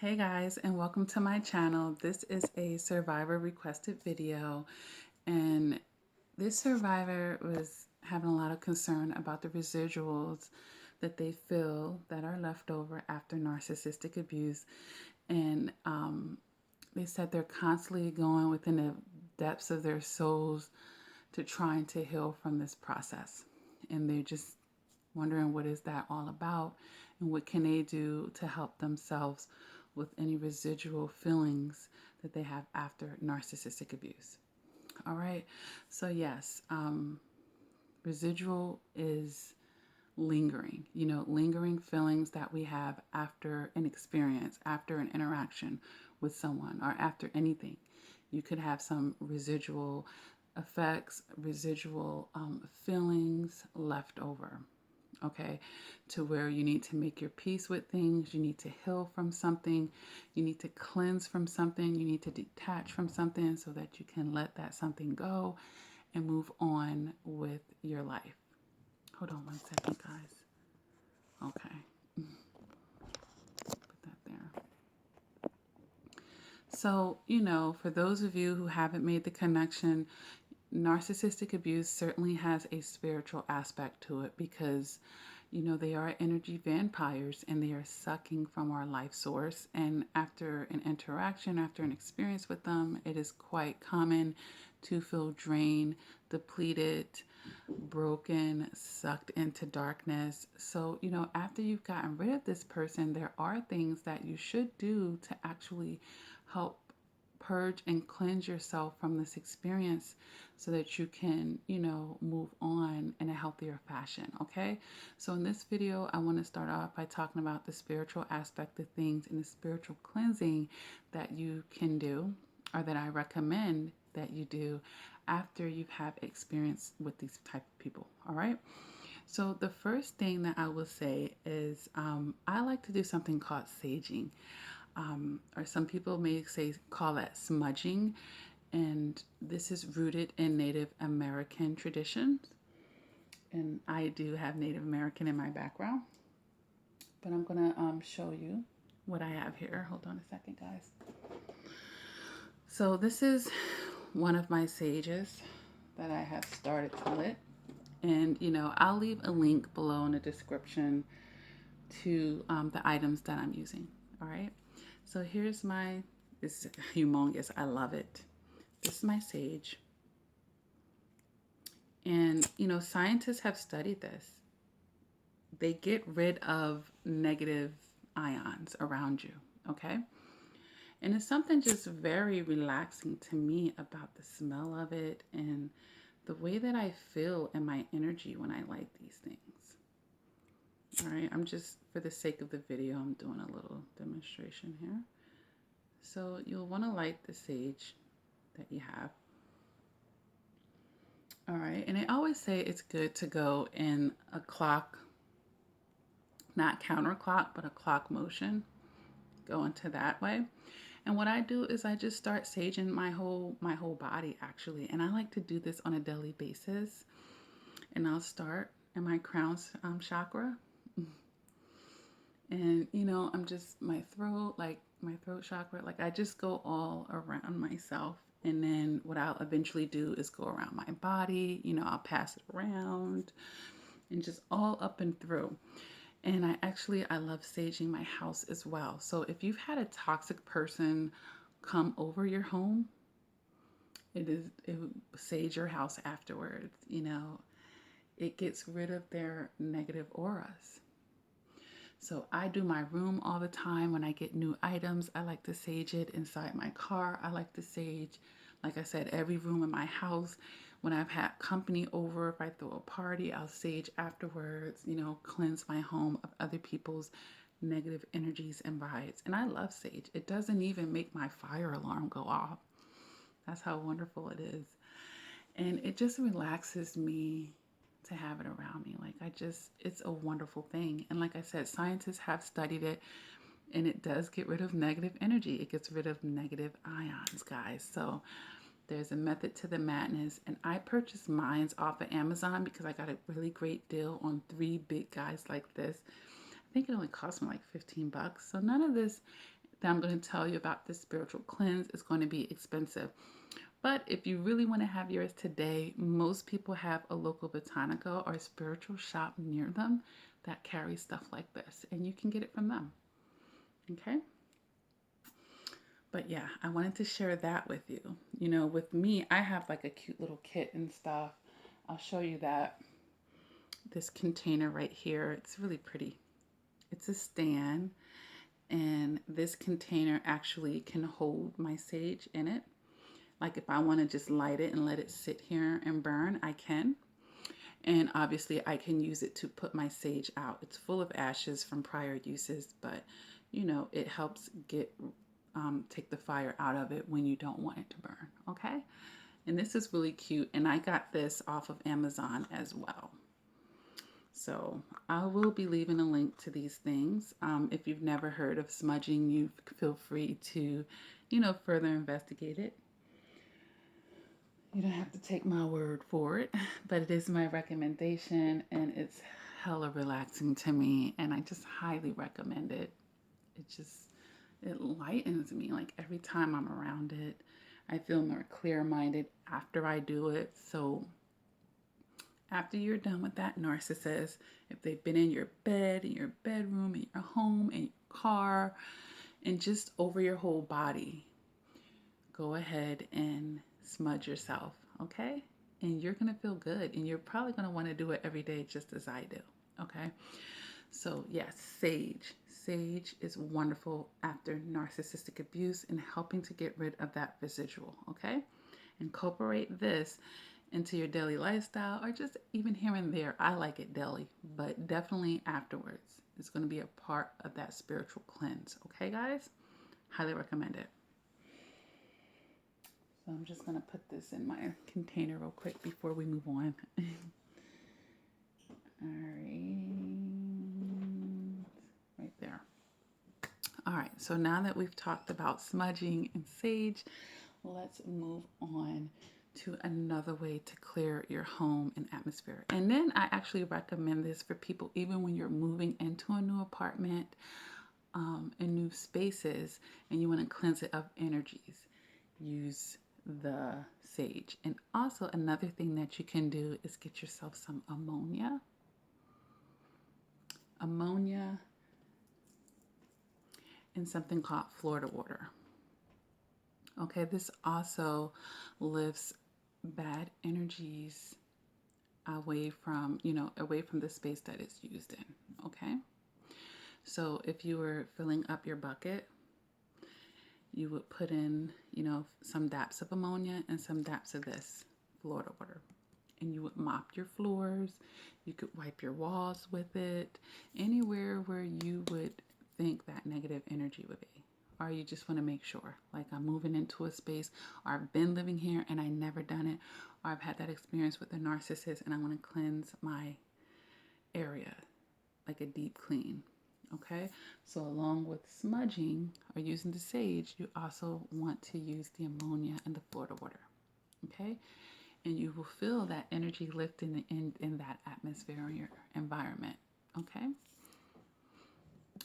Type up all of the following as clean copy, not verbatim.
Hey guys, and welcome to my channel. This is a survivor requested video, and this survivor was having a lot of concern about the residuals that they feel that are left over after narcissistic abuse. And they said they're constantly going within the depths of their souls to trying to heal from this process. And they're just wondering what is that all about and what can they do to help themselves with any residual feelings that they have after narcissistic abuse. All right. So yes, residual is lingering, lingering feelings that we have after an experience, after an interaction with someone, or after anything. You could have some residual effects, residual feelings left over. Okay, to where you need to make your peace with things, you need to heal from something, you need to cleanse from something, you need to detach from something so that you can let that something go and move on with your life. Hold on one second, guys. Okay, put that there. So, for those of you who haven't made the connection, narcissistic abuse certainly has a spiritual aspect to it because they are energy vampires and they are sucking from our life source. And after an interaction, after an experience with them, it is quite common to feel drained, depleted, broken, sucked into darkness. So, after you've gotten rid of this person, there are things that you should do to actually help purge and cleanse yourself from this experience so that you can, move on in a healthier fashion, okay? So in this video, I want to start off by talking about the spiritual aspect of things and the spiritual cleansing that you can do, or that I recommend that you do after you've had experience with these type of people, all right? So the first thing that I will say is I like to do something called saging. Or some people may call that smudging, and this is rooted in Native American traditions. And I do have Native American in my background, but I'm gonna show you what I have here. Hold on a second, guys. So this is one of my sages that I have started to lit, and I'll leave a link below in the description to the items that I'm using. All right. So here's this is humongous. I love it. This is my sage. And, scientists have studied this. They get rid of negative ions around you, okay? And it's something just very relaxing to me about the smell of it and the way that I feel in my energy when I light these things. All right, I'm just, for the sake of the video, I'm doing a little demonstration here. So you'll want to light the sage that you have. All right, and I always say it's good to go in a clock, not counterclock, but a clock motion. Go into that way. And what I do is I just start saging my whole body actually, and I like to do this on a daily basis. And I'll start in my crown chakra, and I'm just my throat chakra, like I just go all around myself. And then what I'll eventually do is go around my body, I'll pass it around and just all up and through. And I love saging my house as well. So if you've had a toxic person come over your home, it sage your house afterwards. It gets rid of their negative auras. So I do my room all the time. When I get new items, I like to sage it. Inside my car, I like to sage, like I said, every room in my house. When I've had company over, if I throw a party, I'll sage afterwards, cleanse my home of other people's negative energies and vibes. And I love sage. It doesn't even make my fire alarm go off. That's how wonderful it is. And it just relaxes me to have it around me. It's a wonderful thing. And like I said, scientists have studied it, and it does get rid of negative energy. It gets rid of negative ions, guys. So there's a method to the madness. And I purchased mine off of Amazon because I got a really great deal on 3 big guys like this. I think it only cost me like $15. So none of this that I'm going to tell you about this spiritual cleanse is going to be expensive. But if you really want to have yours today, most people have a local botanica or a spiritual shop near them that carries stuff like this, and you can get it from them. Okay? But yeah, I wanted to share that with you. You know, with me, I have like a cute little kit and stuff. I'll show you that. This container right here, it's really pretty. It's a stand, and this container actually can hold my sage in it. Like if I want to just light it and let it sit here and burn, I can. And obviously I can use it to put my sage out. It's full of ashes from prior uses, but you know, it helps get take the fire out of it when you don't want it to burn. Okay. And this is really cute. And I got this off of Amazon as well. So I will be leaving a link to these things. If you've never heard of smudging, you feel free to, you know, further investigate it. You don't have to take my word for it, but it is my recommendation, and it's hella relaxing to me, and I just highly recommend it. It lightens me. Like every time I'm around it, I feel more clear-minded after I do it. So after you're done with that narcissist, if they've been in your bed, in your bedroom, in your home, in your car, and just over your whole body, go ahead and smudge yourself, okay? And you're going to feel good, and you're probably going to want to do it every day just as I do, okay? So yes, sage. Sage is wonderful after narcissistic abuse and helping to get rid of that residual, okay? Incorporate this into your daily lifestyle, or just even here and there. I like it daily, but definitely afterwards. It's going to be a part of that spiritual cleanse, okay, guys? Highly recommend it. So I'm just going to put this in my container real quick before we move on. All right there. All right, so now that we've talked about smudging and sage, let's move on to another way to clear your home and atmosphere. And then I actually recommend this for people even when you're moving into a new apartment and new spaces, and you want to cleanse it of energies. Use the sage. And also another thing that you can do is get yourself some ammonia. Ammonia and something called Florida water. Okay, this also lifts bad energies away from, away from the space that it's used in. Okay, so if you were filling up your bucket, you would put in, some daps of ammonia and some daps of this Florida water. And you would mop your floors. You could wipe your walls with it. Anywhere where you would think that negative energy would be. Or you just want to make sure, like I'm moving into a space, or I've been living here and I never done it, or I've had that experience with a narcissist and I want to cleanse my area, like a deep clean. Okay, so along with smudging or using the sage, you also want to use the ammonia and the Florida water. Okay, and you will feel that energy lift in that atmosphere or your environment. Okay,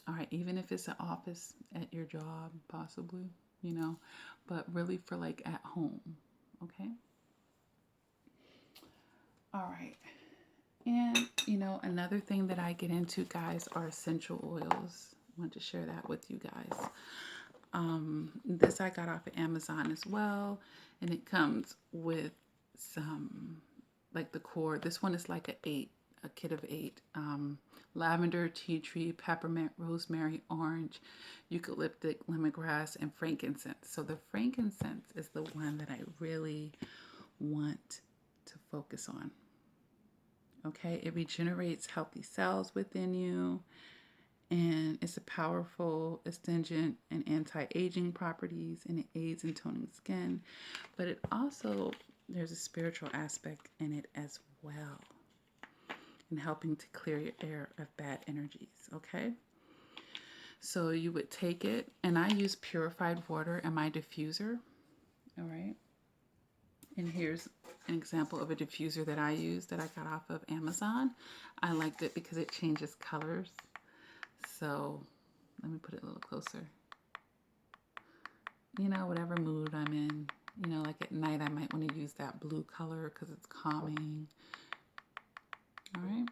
all right, even if it's an office at your job, possibly, but really for like at home. Okay, all right. And, another thing that I get into, guys, are essential oils. I want to share that with you guys. This I got off of Amazon as well. And it comes with some, like the core. This one is like a kit of 8. Lavender, tea tree, peppermint, rosemary, orange, eucalyptic, lemongrass, and frankincense. So the frankincense is the one that I really want to focus on. Okay, it regenerates healthy cells within you, and it's a powerful astringent and anti-aging properties, and it aids in toning skin, but it also, there's a spiritual aspect in it as well, in helping to clear your air of bad energies. Okay, so you would take it, and I use purified water in my diffuser. All right. And here's an example of a diffuser that I use that I got off of Amazon. I liked it because it changes colors. So let me put it a little closer. you know, whatever mood I'm in. You know, like at night, I might want to use that blue color because it's calming. All right.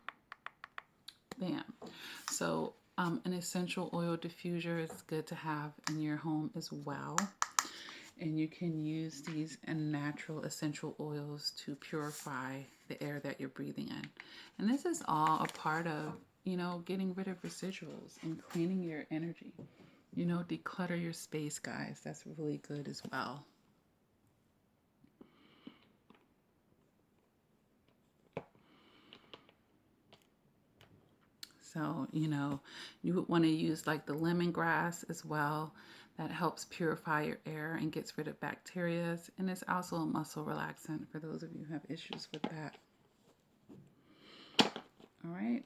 Bam. So, an essential oil diffuser is good to have in your home as well. And you can use these natural essential oils to purify the air that you're breathing in. And this is all a part of, you know, getting rid of residuals and cleaning your energy. You know, declutter your space, guys. That's really good as well. So, you know, you would want to use like the lemongrass as well. That helps purify your air and gets rid of bacteria. And it's also a muscle relaxant for those of you who have issues with that. All right.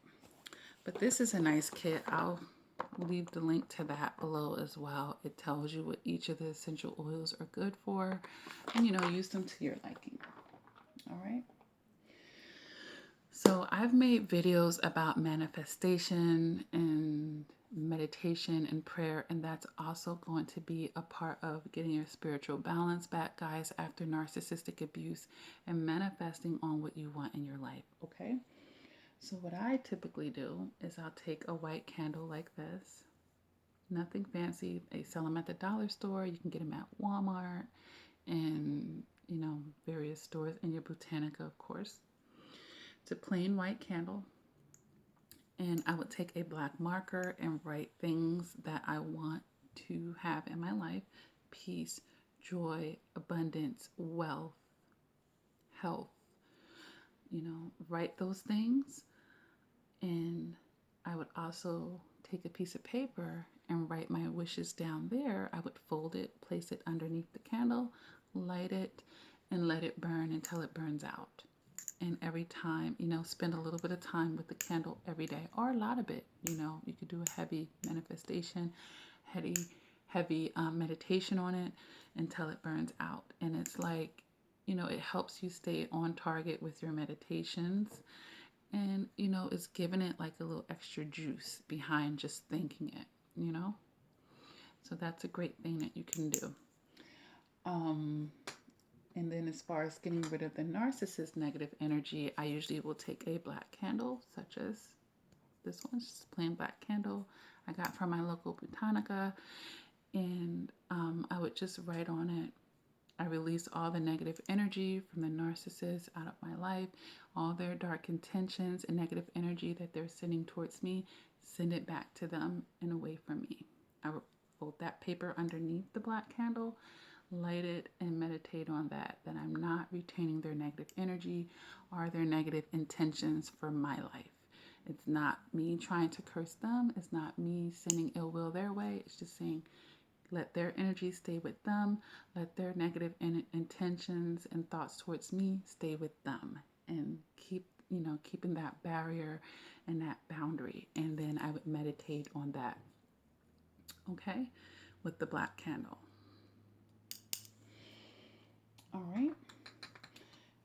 But this is a nice kit. I'll leave the link to that below as well. It tells you what each of the essential oils are good for and, you know, use them to your liking. All right. So I've made videos about manifestation and meditation and prayer, and that's also going to be a part of getting your spiritual balance back, guys, after narcissistic abuse and manifesting on what you want in your life, okay? So what I typically do is I'll take a white candle like this. Nothing fancy. They sell them at the dollar store. You can get them at Walmart and, you know, various stores, and your Botanica, of course. It's a plain white candle. And I would take a black marker and write things that I want to have in my life: peace, joy, abundance, wealth, health. You know, write those things. And I would also take a piece of paper and write my wishes down there. I would fold it, place it underneath the candle, light it, and let it burn until it burns out. And every time, you know, spend a little bit of time with the candle every day, or a lot of it. You know, you could do a heavy manifestation, heavy meditation on it until it burns out. And it's like, you know, it helps you stay on target with your meditations. And, you know, it's giving it like a little extra juice behind just thinking it, you know? So that's a great thing that you can do. And then as far as getting rid of the narcissist negative energy, I usually will take a black candle, such as this one, just a plain black candle I got from my local Botanica. And I would just write on it, I release all the negative energy from the narcissist out of my life, all their dark intentions and negative energy that they're sending towards me, send it back to them and away from me. I would fold that paper underneath the black candle, light it, and meditate on that I'm not retaining their negative energy or their negative intentions for my life. It's not me trying to curse them. It's not me sending ill will their way. It's just saying, let their energy stay with them. Let their negative intentions and thoughts towards me stay with them. And keeping that barrier and that boundary. And then I would meditate on that, okay, with the black candle. All right.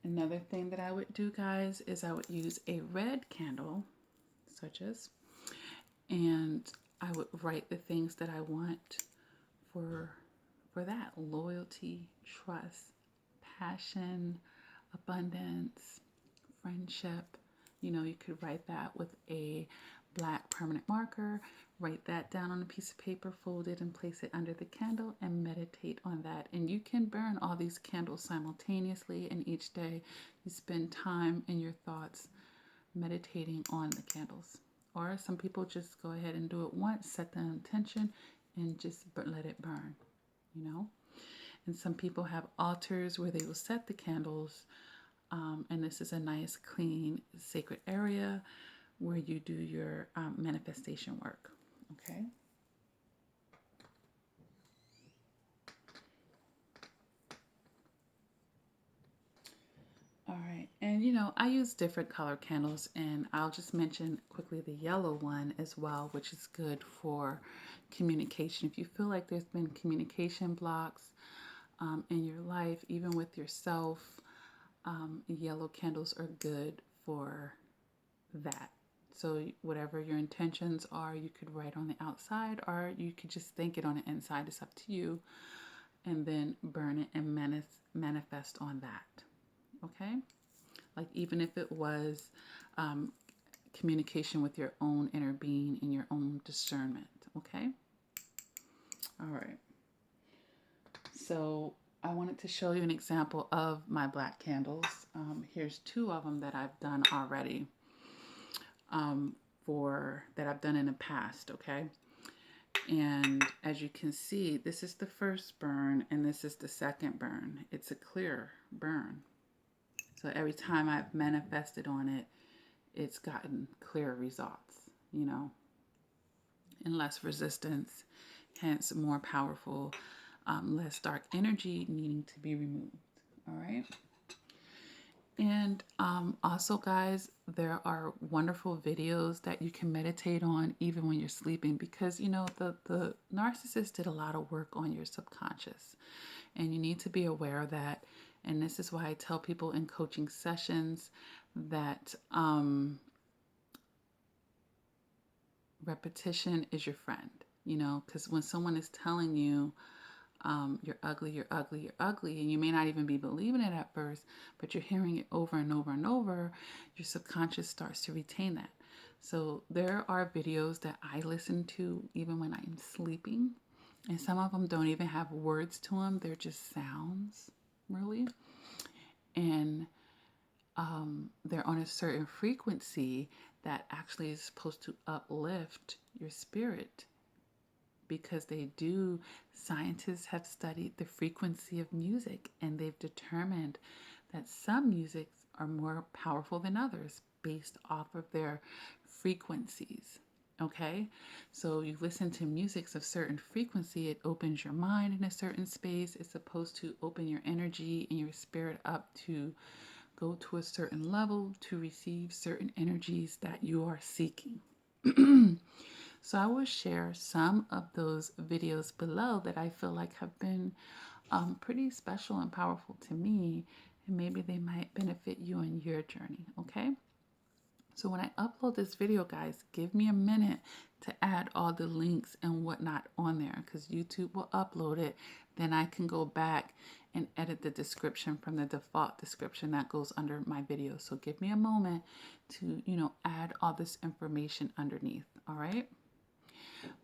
Another thing that I would do, guys, is I would use a red candle, such as, and I would write the things that I want for that: loyalty, trust, passion, abundance, friendship. You know, you could write that with a black permanent marker, write that down on a piece of paper, fold it and place it under the candle and meditate on that. And you can burn all these candles simultaneously, and each day you spend time in your thoughts meditating on the candles. Or some people just go ahead and do it once, set the intention, and just let it burn, you know. And some people have altars where they will set the candles, and this is a nice, clean, sacred area where you do your manifestation work, okay? All right, and you know, I use different color candles, and I'll just mention quickly the yellow one as well, which is good for communication. If you feel like there's been communication blocks in your life, even with yourself, yellow candles are good for that. So whatever your intentions are, you could write on the outside, or you could just think it on the inside. It's up to you. and then burn it and manifest on that. Okay? Like even if it was communication with your own inner being and your own discernment. Okay? All right. So I wanted to show you an example of my black candles. Here's 2 of them that I've done already, that I've done in the past, okay? And as you can see, this is the first burn and this is the second burn. It's a clear burn. So every time I've manifested on it, it's gotten clear results, you know, and less resistance, hence more powerful, less dark energy needing to be removed. All right. And also, guys, there are wonderful videos that you can meditate on even when you're sleeping, because, you know, the narcissist did a lot of work on your subconscious, and you need to be aware of that. And this is why I tell people in coaching sessions that repetition is your friend, you know, because when someone is telling you, you're ugly, you're ugly, you're ugly, and you may not even be believing it at first, but you're hearing it over and over and over, your subconscious starts to retain that. So there are videos that I listen to even when I'm sleeping, and some of them don't even have words to them. They're just sounds, really. And they're on a certain frequency that actually is supposed to uplift your spirit, because scientists have studied the frequency of music, and they've determined that some musics are more powerful than others based off of their frequencies. Okay, so you listen to music of certain frequency, it opens your mind in a certain space. It's supposed to open your energy and your spirit up to go to a certain level to receive certain energies that you are seeking. So I will share some of those videos below that I feel like have been pretty special and powerful to me, and maybe they might benefit you in your journey, okay? So when I upload this video, guys, give me a minute to add all the links and whatnot on there, because YouTube will upload it. Then I can go back and edit the description from the default description that goes under my video. So give me a moment to, you know, add all this information underneath, all right?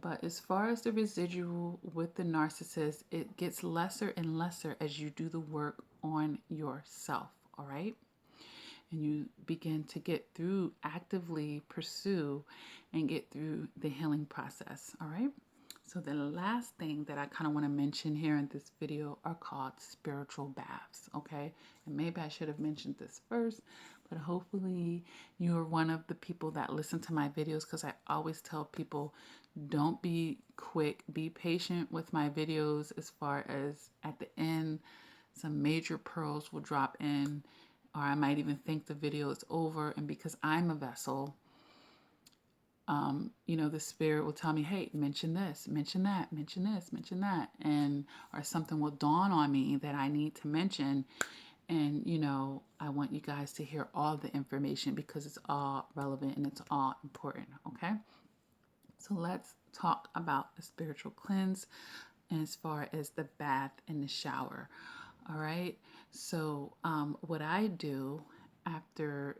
But as far as the residual with the narcissist, it gets lesser and lesser as you do the work on yourself, all right? And you begin to get through, actively pursue and get through the healing process, all right? So the last thing that I kind of want to mention here in this video are called spiritual baths, okay? And maybe I should have mentioned this first, but hopefully you're one of the people that listen to my videos, because I always tell people, don't be quick, be patient with my videos. As far as at the end, some major pearls will drop in, or I might even think the video is over, and because I'm a vessel, you know, the spirit will tell me, hey, mention this, mention that, mention this, mention that, and or something will dawn on me that I need to mention. And, you know, I want you guys to hear all the information because it's all relevant and it's all important, okay? So let's talk about the spiritual cleanse as far as the bath and the shower, all right? So what I do after,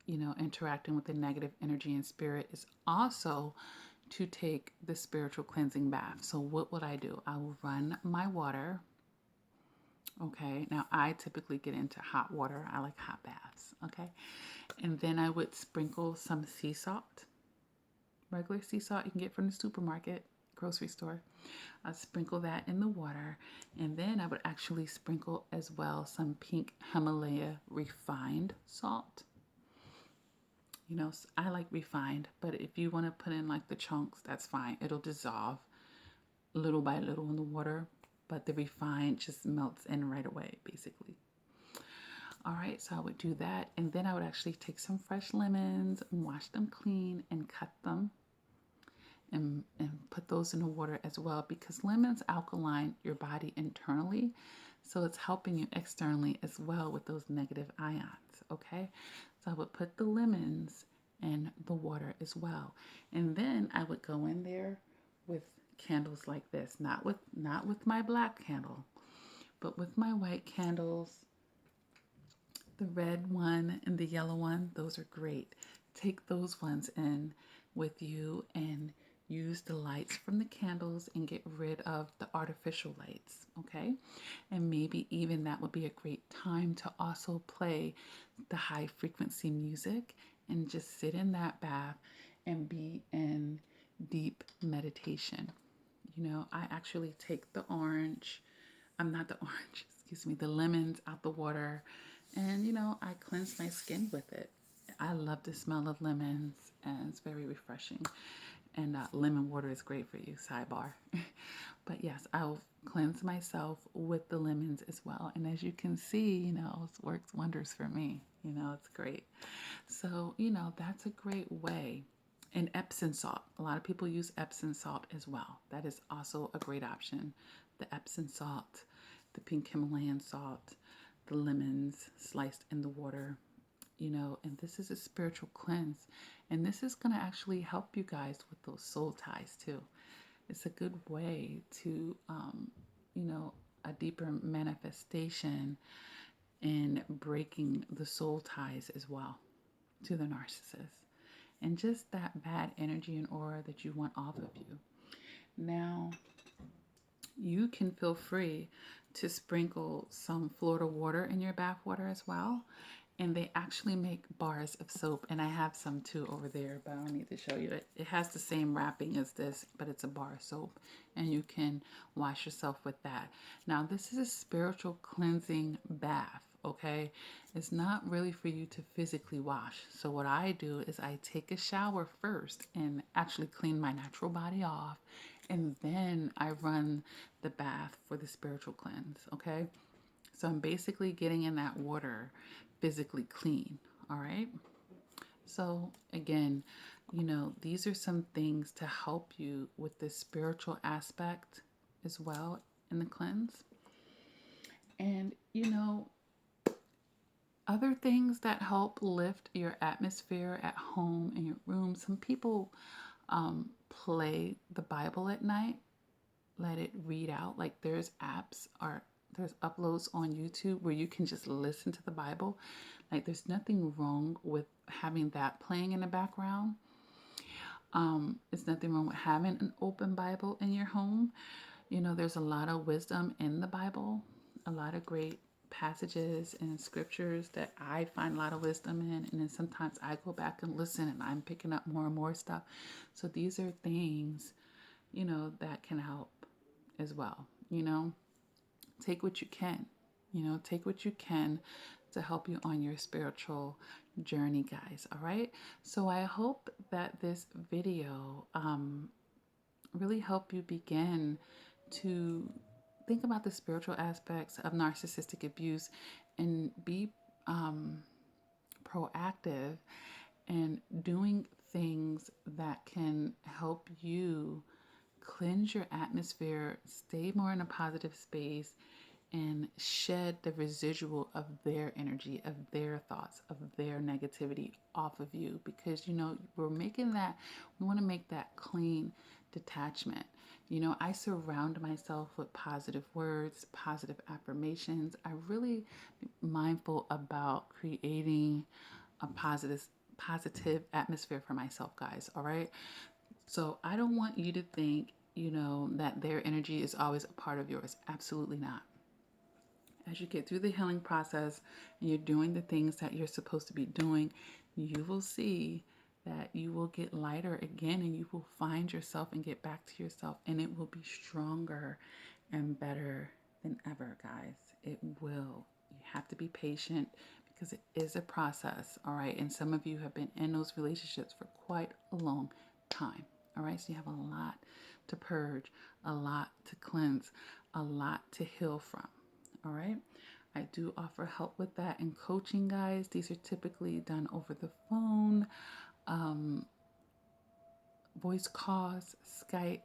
you know, interacting with the negative energy and spirit is also to take the spiritual cleansing bath. So what would I do? I will run my water. Okay, now I typically get into hot water. I like hot baths. Okay, and then I would sprinkle some sea salt, regular sea salt you can get from the supermarket, grocery store. I'd sprinkle that in the water, and then I would actually sprinkle as well some pink Himalaya refined salt. You know, I like refined, but if you want to put in like the chunks, that's fine. It'll dissolve little by little in the water, but the refined just melts in right away, basically. All right, so I would do that, and then I would actually take some fresh lemons and wash them clean and cut them and put those in the water as well, because lemons alkaline your body internally, so it's helping you externally as well with those negative ions, okay? So I would put the lemons in the water as well, and then I would go in there with candles like this, not with my black candle, but with my white candles. The red one and the yellow one, those are great. Take those ones in with you and use the lights from the candles and get rid of the artificial lights, okay? And maybe even that would be a great time to also play the high frequency music and just sit in that bath and be in deep meditation. You know, I actually take the the lemons out the water, and I cleanse my skin with it. I love the smell of lemons, and it's very refreshing. And lemon water is great for you, sidebar. But yes, I'll cleanse myself with the lemons as well. And as you can see, it works wonders for me. It's great. So, that's a great way. And Epsom salt. A lot of people use Epsom salt as well. That is also a great option. The Epsom salt, the pink Himalayan salt, the lemons sliced in the water, and this is a spiritual cleanse. And this is going to actually help you guys with those soul ties too. It's a good way to, a deeper manifestation in breaking the soul ties as well to the narcissist. And just that bad energy and aura that you want off of you. Now, you can feel free to sprinkle some Florida water in your bath water as well. And they actually make bars of soap. And I have some too over there, but I don't need to show you it. It has the same wrapping as this, but it's a bar of soap. And you can wash yourself with that. Now, this is a spiritual cleansing bath, okay? It's not really for you to physically wash. So what I do is I take a shower first and actually clean my natural body off. And then I run the bath for the spiritual cleanse, okay? So I'm basically getting in that water physically clean, all right? So again, these are some things to help you with the spiritual aspect as well in the cleanse. And, other things that help lift your atmosphere at home in your room. Some people play the Bible at night, let it read out. Like there's uploads on YouTube where you can just listen to the Bible. Like there's nothing wrong with having that playing in the background. It's nothing wrong with having an open Bible in your home. There's a lot of wisdom in the Bible, a lot of great passages and scriptures that I find a lot of wisdom in. And then sometimes I go back and listen and I'm picking up more and more stuff. So these are things, that can help as well. Take what you can, take what you can to help you on your spiritual journey, guys. All right. So I hope that this video really help you begin to think about the spiritual aspects of narcissistic abuse and be proactive and doing things that can help you cleanse your atmosphere, stay more in a positive space, and shed the residual of their energy, of their thoughts, of their negativity off of you. Because, we want to make that clean detachment. I surround myself with positive words, positive affirmations. I really mindful about creating a positive atmosphere for myself, guys. All right. So I don't want you to think, that their energy is always a part of yours. Absolutely not. As you get through the healing process and you're doing the things that you're supposed to be doing, you will see that you will get lighter again and you will find yourself and get back to yourself, and it will be stronger and better than ever, guys. It will. You have to be patient because it is a process, all right? And some of you have been in those relationships for quite a long time, all right? So you have a lot to purge, a lot to cleanse, a lot to heal from, all right? I do offer help with that and coaching, guys. These are typically done over the phone, voice calls, Skype,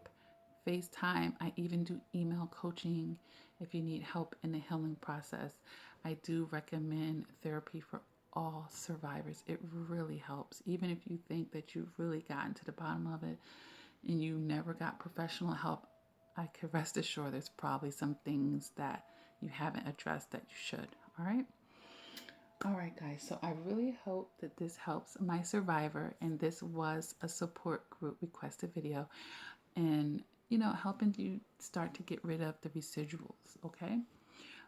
FaceTime. I even do email coaching if you need help in the healing process. I do recommend therapy for all survivors. It really helps. Even if you think that you've really gotten to the bottom of it, and you never got professional help, I could rest assured there's probably some things that you haven't addressed that you should. All right. All right, guys. So I really hope that this helps my survivor, and this was a support group requested video, and helping you start to get rid of the residuals. Okay.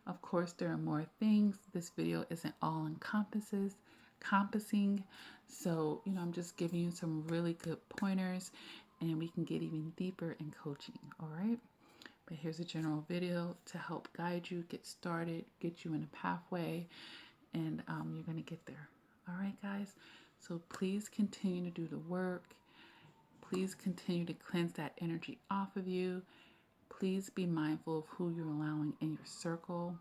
Of course, there are more things. This video isn't all encompassing. So, I'm just giving you some really good pointers, and we can get even deeper in coaching. All right. But here's a general video to help guide you, get started, get you in a pathway, and you're going to get there. All right, guys. So please continue to do the work. Please continue to cleanse that energy off of you. Please be mindful of who you're allowing in your circle,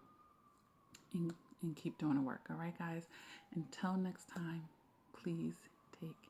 and keep doing the work. All right, guys. Until next time, please take care.